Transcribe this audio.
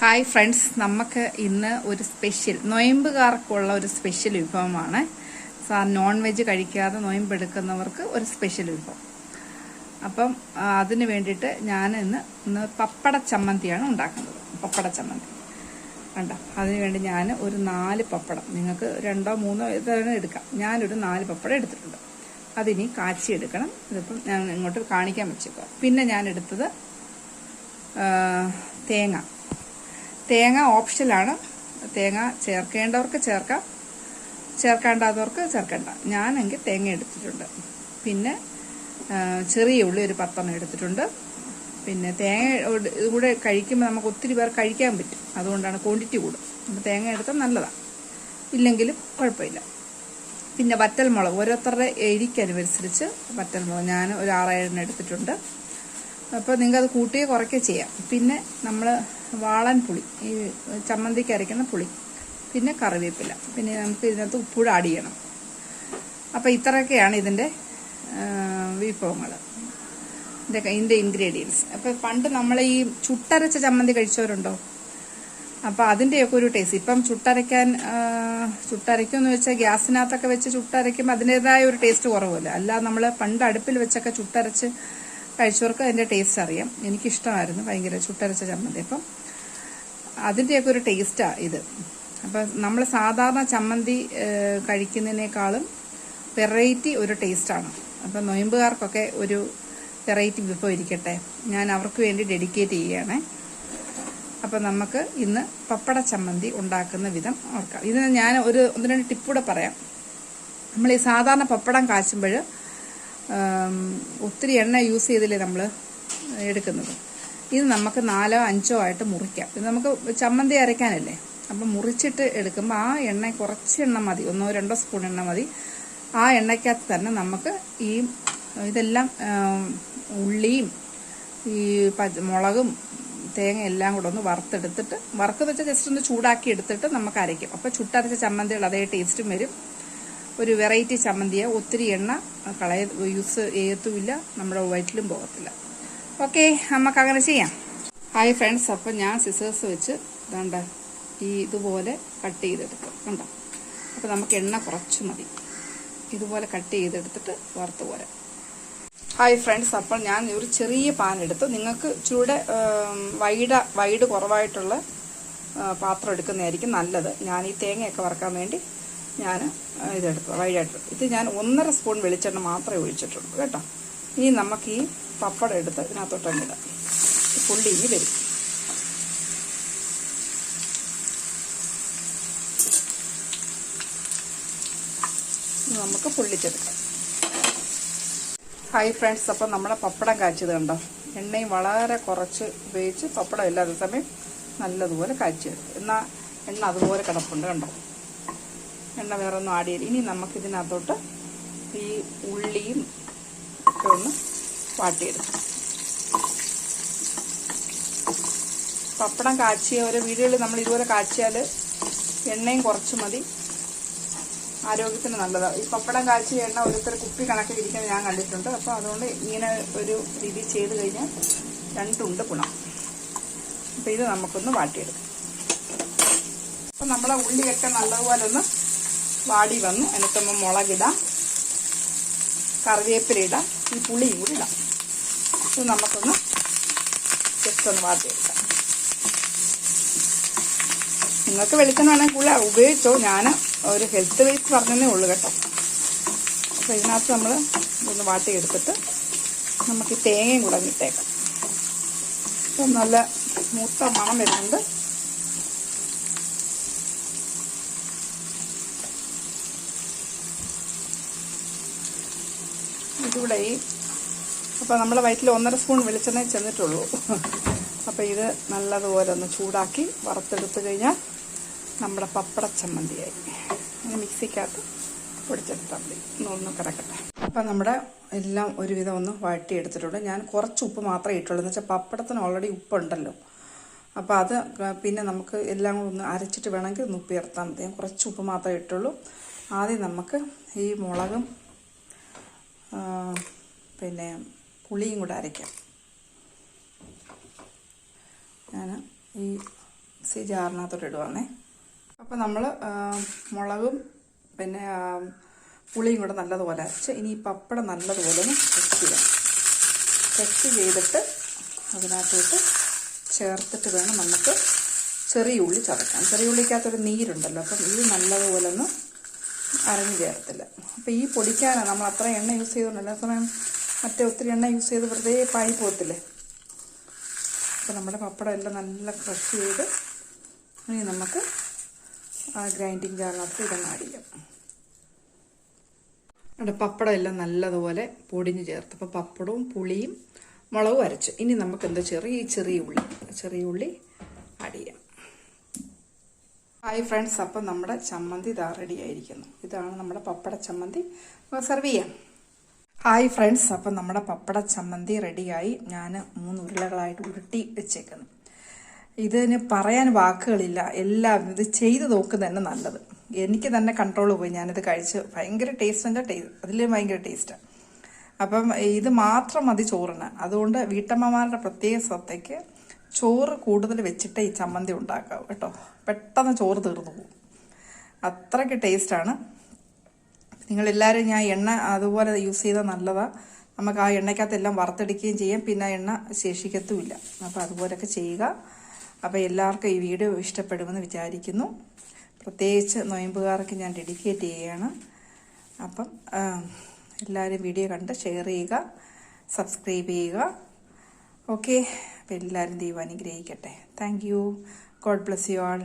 Hi friends, നമുക്ക് ഇന്ന് ഒരു സ്പെഷ്യൽ നൊയമ്പുകാർക്കുള്ള ഒരു സ്പെഷ്യൽ വിഭവമാണ്. നോൺ വെജ് കഴിക്കാതെ നൊയമ്പെടുക്കുന്നവർക്ക് ഒരു സ്പെഷ്യൽ വിഭവം. അപ്പം അതിന് വേണ്ടിയിട്ട് ഞാൻ ഇന്ന് പപ്പട ചമ്മന്തിയാണ് ഉണ്ടാക്കുന്നത്. പപ്പട ചമ്മന്തി കണ്ടോ. അതിന് വേണ്ടി ഞാൻ ഒരു 4 പപ്പടം, നിങ്ങൾക്ക് 2 3 ഇതാണ് എടുക്കാം. ഞാനൊരു 4 പപ്പടം എടുത്തിട്ടുണ്ട്. അതിനി കാച്ചി എടുക്കണം. ഇതിപ്പം ഞാൻ ഇങ്ങോട്ട് കാണിക്കാൻ വെച്ചേക്കാം. പിന്നെ ഞാൻ എടുത്തത് തേങ്ങ ഓപ്ഷനാണ്. തേങ്ങ ചേർക്കേണ്ടവർക്ക് ചേർക്കാം, ചേർക്കേണ്ടാത്തവർക്ക് ചേർക്കേണ്ട. ഞാനെങ്കിൽ തേങ്ങ എടുത്തിട്ടുണ്ട്. പിന്നെ ചെറിയ ഉള്ളി ഒരു 10 എടുത്തിട്ടുണ്ട്. പിന്നെ തേങ്ങ കൂടെ കഴിക്കുമ്പോൾ നമുക്ക് ഒത്തിരി പേർ കഴിക്കാൻ പറ്റും, അതുകൊണ്ടാണ് ക്വാണ്ടിറ്റി കൂടും. അപ്പോൾ തേങ്ങ എടുത്താൽ നല്ലതാണ്, ഇല്ലെങ്കിലും കുഴപ്പമില്ല. പിന്നെ വറ്റൽമുളക് ഓരോരുത്തരുടെ എരിക്കനുസരിച്ച് വറ്റൽമുളക് ഞാൻ ഒരു 6-7 എടുത്തിട്ടുണ്ട്. അപ്പോൾ നിങ്ങൾക്ക് അത് കൂട്ടുകയോ കുറയ്ക്കുകയോ ചെയ്യാം. പിന്നെ നമ്മൾ വാളൻ പുളി, ഈ ചമ്മന്തിക്ക് അരയ്ക്കുന്ന പുളി, പിന്നെ കറിവേപ്പില, പിന്നെ നമുക്ക് ഇതിനകത്ത് ഉപ്പൂടെ ആഡ് ചെയ്യണം. അപ്പോൾ ഇത്രയൊക്കെയാണ് ഇതിൻ്റെ വിഭവങ്ങൾ, ഇതിൻ്റെ ഇൻഗ്രീഡിയൻസ്. അപ്പോൾ പണ്ട് നമ്മൾ ഈ ചുട്ടരച്ച ചമ്മന്തി കഴിച്ചവരുണ്ടോ? അപ്പോൾ അതിൻ്റെയൊക്കെ ഒരു ടേസ്റ്റ്. ഇപ്പം ചുട്ടരയ്ക്കുമെന്ന് വെച്ചാൽ ഗ്യാസിനകത്തൊക്കെ വെച്ച് ചുട്ടരയ്ക്കുമ്പോൾ അതിൻ്റെതായ ഒരു ടേസ്റ്റ് കുറവല്ല. അല്ലാതെ നമ്മൾ പണ്ട് അടുപ്പിൽ വെച്ചൊക്കെ ചുട്ടരച്ച് കഴിച്ചവർക്ക് അതിൻ്റെ ടേസ്റ്റ് അറിയാം. എനിക്കിഷ്ടമായിരുന്നു ഭയങ്കര ചുട്ടരച്ച ചമ്മന്തി. അപ്പം അതിൻ്റെയൊക്കെ ഒരു ടേസ്റ്റാണ് ഇത്. അപ്പം നമ്മൾ സാധാരണ ചമ്മന്തി കഴിക്കുന്നതിനേക്കാളും വെറൈറ്റി ഒരു ടേസ്റ്റാണ്. അപ്പം നൊയമ്പുകാർക്കൊക്കെ ഒരു വെറൈറ്റി വിഭവം ഇരിക്കട്ടെ, ഞാൻ അവർക്ക് വേണ്ടി ഡെഡിക്കേറ്റ് ചെയ്യുകയാണേ. അപ്പം നമുക്ക് ഇന്ന് പപ്പട ചമ്മന്തി ഉണ്ടാക്കുന്ന വിധം ഓർക്കാം. ഇതിന് ഞാൻ ഒരു 1-2 ടിപ്പൂടെ പറയാം. നമ്മൾ ഈ സാധാരണ പപ്പടം കാച്ചുമ്പോൾ ഒത്തിരി എണ്ണ യൂസ് ചെയ്തില്ലേ നമ്മൾ എടുക്കുന്നത്. ഇത് നമുക്ക് 4-5 ആയിട്ട് മുറിക്കാം. ഇത് നമുക്ക് ചമ്മന്തി അരയ്ക്കാനല്ലേ, അപ്പം മുറിച്ചിട്ട് എടുക്കുമ്പോൾ ആ എണ്ണ കുറച്ച് എണ്ണ മതി, 1-2 സ്പൂൺ എണ്ണ മതി. ആ എണ്ണയ്ക്കകത്ത് തന്നെ നമുക്ക് ഈ ഇതെല്ലാം ഉള്ളിയും ഈ മുളകും തേങ്ങ എല്ലാം കൂടെ ഒന്ന് വറുത്തെടുത്തിട്ട്, വറുക്കെന്ന് വെച്ചാൽ ജസ്റ്റ് ഒന്ന് ചൂടാക്കി എടുത്തിട്ട് നമുക്ക് അരയ്ക്കും. അപ്പോൾ ചുട്ടരച്ച ചമ്മന്തികൾ അതേ ടേസ്റ്റും വരും. ഒരു വെറൈറ്റി ചമ്മന്തിയാണ്. ഒത്തിരി എണ്ണ യൂസ് ചെയ്യത്തുമില്ല, നമ്മുടെ വയറ്റിലും പോകത്തില്ല. ഓക്കെ, നമുക്ക് അങ്ങനെ ചെയ്യാം. ഹായ് ഫ്രണ്ട്സ്, അപ്പം ഞാൻ സിസേഴ്സ് വെച്ച് ഇതാണ്ട ഇതുപോലെ കട്ട് ചെയ്തെടുക്കും കണ്ടോ. അപ്പോൾ നമുക്ക് എണ്ണ കുറച്ച് മതി. ഇതുപോലെ കട്ട് ചെയ്തെടുത്തിട്ട് വറുത്ത് പോരാം. ഹായ് ഫ്രണ്ട്സ്, അപ്പോൾ ഞാൻ ഒരു ചെറിയ പാൻ എടുത്തു. നിങ്ങൾക്ക് ചൂടെ വൈഡ് കുറവായിട്ടുള്ള പാത്രം എടുക്കുന്നതായിരിക്കും നല്ലത്. ഞാൻ ഈ തേങ്ങയൊക്കെ വറുക്കാൻ വേണ്ടി ഞാൻ ഇതെടുത്തു വൈഡായിട്ട്. ഇത് ഞാൻ 1.5 സ്പൂൺ വെളിച്ചെണ്ണ മാത്രമേ ഒഴിച്ചിട്ടുള്ളൂ കേട്ടോ. ഇനി നമുക്ക് ഈ പപ്പടം എടുത്ത് ഇതിനകത്തോട്ടങ്ങിടാം. പുള്ളി ഇനി വരും. നമുക്ക് പൊള്ളിച്ചെടുക്കാം. ഹായ് ഫ്രണ്ട്സ്, അപ്പം നമ്മുടെ പപ്പടം കാച്ചത് കണ്ടോ. എണ്ണയും വളരെ കുറച്ച് ഉപയോഗിച്ച് പപ്പടം ഇല്ലാത്ത സമയം നല്ലതുപോലെ കാച്ചിയെടുക്കും. എന്നാൽ എണ്ണ അതുപോലെ കിടപ്പുണ്ട് കണ്ടോ. എണ്ണ വേറെ ഒന്നും ആഡ് ചെയ്യില്ല. ഇനി നമുക്കിതിനകത്തോട്ട് ഈ ഉള്ളിയും ഒക്കെ ഒന്ന് വാട്ടിയെടുക്കാം. പപ്പടം കാച്ചിയ ഓരോ വീടുകളിൽ നമ്മൾ ഇതുപോലെ കാച്ചിയാൽ എണ്ണയും കുറച്ച് മതി, ആരോഗ്യത്തിന് നല്ലതാണ്. ഈ പപ്പടം കാച്ചിയ എണ്ണ ഓരോരുത്തർ കുപ്പി കണക്കിൽ ഇരിക്കുന്നത് ഞാൻ കണ്ടിട്ടുണ്ട്. അപ്പോൾ അതുകൊണ്ട് ഇങ്ങനെ ഒരു രീതി ചെയ്ത് കഴിഞ്ഞാൽ 2 ഉണ്ട് ഗുണം. അപ്പോൾ ഇത് നമുക്കൊന്ന് വാട്ടിയെടുക്കാം. അപ്പം നമ്മളെ ഉള്ളിയൊക്കെ നല്ലതുപോലെ ഒന്ന് വാടി വന്നു. എന്നിട്ടൊന്ന് മുളകിടാം, കറിവേപ്പില ഇടാം, ഈ പുളിയും കൂടി ഇടാം. ഇത് നമുക്കൊന്ന് ജസ്റ്റ് ഒന്ന് വാട്ടിയെടുക്കാം. നിങ്ങൾക്ക് വെളിച്ചെണ്ണ വേണമെങ്കിൽ കൂടുതൽ ഉപയോഗിച്ചോ, ഞാൻ ഒരു ഹെൽത്ത് വൈസ് പറഞ്ഞതേ ഉള്ളൂ കേട്ടോ. അപ്പോൾ ഇതിനകത്ത് നമ്മൾ ഇതൊന്ന് വാട്ടിയെടുത്തിട്ട് നമുക്ക് ഈ തേങ്ങയും കൂടെ ഇട്ടേക്കാം. അപ്പം നല്ല മൂത്ത മണം വരുന്നുണ്ട്. ഇതിവിടെ അപ്പോൾ നമ്മുടെ വയറ്റിൽ 1.5 സ്പൂൺ വെളിച്ചെണ്ണ ചെന്നിട്ടുള്ളൂ. അപ്പോൾ ഇത് നല്ലതുപോലെ ഒന്ന് ചൂടാക്കി വറുത്തെടുത്ത് കഴിഞ്ഞാൽ നമ്മുടെ പപ്പട ചമ്മന്തിയായി. അങ്ങനെ മിക്സിക്കകത്ത് പൊടിച്ചെടുത്താൽ മതി. ഒന്ന് കിടക്കട്ടെ. അപ്പം നമ്മുടെ എല്ലാം ഒരുവിധം ഒന്ന് വഴറ്റിയെടുത്തിട്ടുണ്ട്. ഞാൻ കുറച്ച് ഉപ്പ് മാത്രമേ ഇട്ടുള്ളൂ, എന്ന് വെച്ചാൽ പപ്പടത്തിന് ഓൾറെഡി ഉപ്പുണ്ടല്ലോ. അപ്പോൾ അത് പിന്നെ നമുക്ക് എല്ലാം കൂടെ ഒന്ന് അരച്ചിട്ട് വേണമെങ്കിൽ ഒന്ന് ഉപ്പ് ചേർത്താൽ മതി. ഞാൻ കുറച്ച് ഉപ്പ് മാത്രമേ ഇട്ടുള്ളൂ. ആദ്യം നമുക്ക് ഈ മുളകും പിന്നെ പുളിയും കൂടെ അരയ്ക്കാം. ഞാൻ ഈ മിക്സി ജാറിനകത്തോട്ട് ഇടുവാണേ. അപ്പോൾ നമ്മൾ മുളകും പിന്നെ പുളിയും കൂടെ നല്ലതുപോലെ അരച്ച് ഇനി ഈ പപ്പടം നല്ലതുപോലെ ഒന്ന് മിക്സ് ചെയ്യാം. മിക്സ് ചെയ്തിട്ട് അതിനകത്തോട്ട് ചേർത്തിട്ട് വേണം നമുക്ക് ചെറിയ ഉള്ളി ചതക്കാൻ. ചെറിയ ഉള്ളിക്കകത്തൊരു നീരുണ്ടല്ലോ, അപ്പം ഇത് നല്ലതുപോലെ ഒന്ന് അരഞ്ഞു ചേർത്തില്ല. അപ്പോൾ ഈ പൊടിക്കാനാണ് നമ്മൾ അത്ര എണ്ണ യൂസ് ചെയ്തുകൊണ്ടല്ല, സമയം മറ്റേ ഒത്തിരി എണ്ണ യൂസ് ചെയ്ത് വെറുതെ പായി പോകത്തില്ലേ. അപ്പോൾ നമ്മുടെ പപ്പടം എല്ലാം നല്ല ക്രഷ് ചെയ്ത് ഇനി നമുക്ക് ആ ഗ്രൈൻഡിങ് ജാറിനകത്ത് ഇതങ്ങ് ആഡ് ചെയ്യാം. അവിടെ പപ്പടം എല്ലാം നല്ലതുപോലെ പൊടിഞ്ഞ് ചേർത്ത് അപ്പോൾ പപ്പടവും പുളിയും മുളകും അരച്ചു. ഇനി നമുക്ക് എന്താ ചെറിയ ഉള്ളി ആഡ് ചെയ്യാം. ഹായ് ഫ്രണ്ട്സ്, അപ്പം നമ്മുടെ ചമ്മന്തി ഇതാ റെഡി ആയിരിക്കുന്നു. ഇതാണ് നമ്മുടെ പപ്പട ചമ്മന്തി. സെർവ് ചെയ്യാം. ഹായ് ഫ്രണ്ട്സ്, അപ്പം നമ്മുടെ പപ്പട ചമ്മന്തി റെഡിയായി. ഞാൻ 3 ഉരുളകളായിട്ട് ഉരുട്ടി വെച്ചേക്കുന്നു. ഇതിന് പറയാൻ വാക്കുകളില്ല. എല്ലാം ഇത് ചെയ്ത് നോക്കുന്നത് തന്നെ നല്ലത്. എനിക്ക് തന്നെ കൺട്രോൾ പോയി. ഞാനിത് കഴിച്ച് ഭയങ്കര ടേസ്റ്റ് അതിലും ഭയങ്കര ടേസ്റ്റാണ്. അപ്പം ഇത് മാത്രം മതി ചോറിന്. അതുകൊണ്ട് വീട്ടമ്മമാരുടെ പ്രത്യേക ശ്രദ്ധയ്ക്ക് ചോറ് കൂടുതൽ വെച്ചിട്ട് ഈ ചമ്മന്തി ഉണ്ടാക്കാവൂ കേട്ടോ. പെട്ടെന്ന് ചോറ് തീർന്നു പോകും, അത്രയ്ക്ക് ടേസ്റ്റാണ്. നിങ്ങളെല്ലാവരും ഞാൻ എണ്ണ അതുപോലെ യൂസ് ചെയ്താൽ നല്ലതാണ്. നമുക്ക് ആ എണ്ണയ്ക്കകത്തെല്ലാം വറുത്തെടുക്കുകയും ചെയ്യാം, പിന്നെ എണ്ണ ശേഷിക്കത്തുമില്ല. അപ്പോൾ അതുപോലെയൊക്കെ ചെയ്യുക. അപ്പോൾ എല്ലാവർക്കും ഈ വീഡിയോ ഇഷ്ടപ്പെടുമെന്ന് വിചാരിക്കുന്നു. പ്രത്യേകിച്ച് നൊയമ്പുകാർക്ക് ഞാൻ ഡെഡിക്കേറ്റ് ചെയ്യുകയാണ്. അപ്പം എല്ലാവരും വീഡിയോ കണ്ട് ഷെയർ ചെയ്യുക, സബ്സ്ക്രൈബ് ചെയ്യുക. ഓക്കെ, അപ്പോൾ എല്ലാവരും ദൈവം അനുഗ്രഹിക്കട്ടെ. Thank you. God bless you all.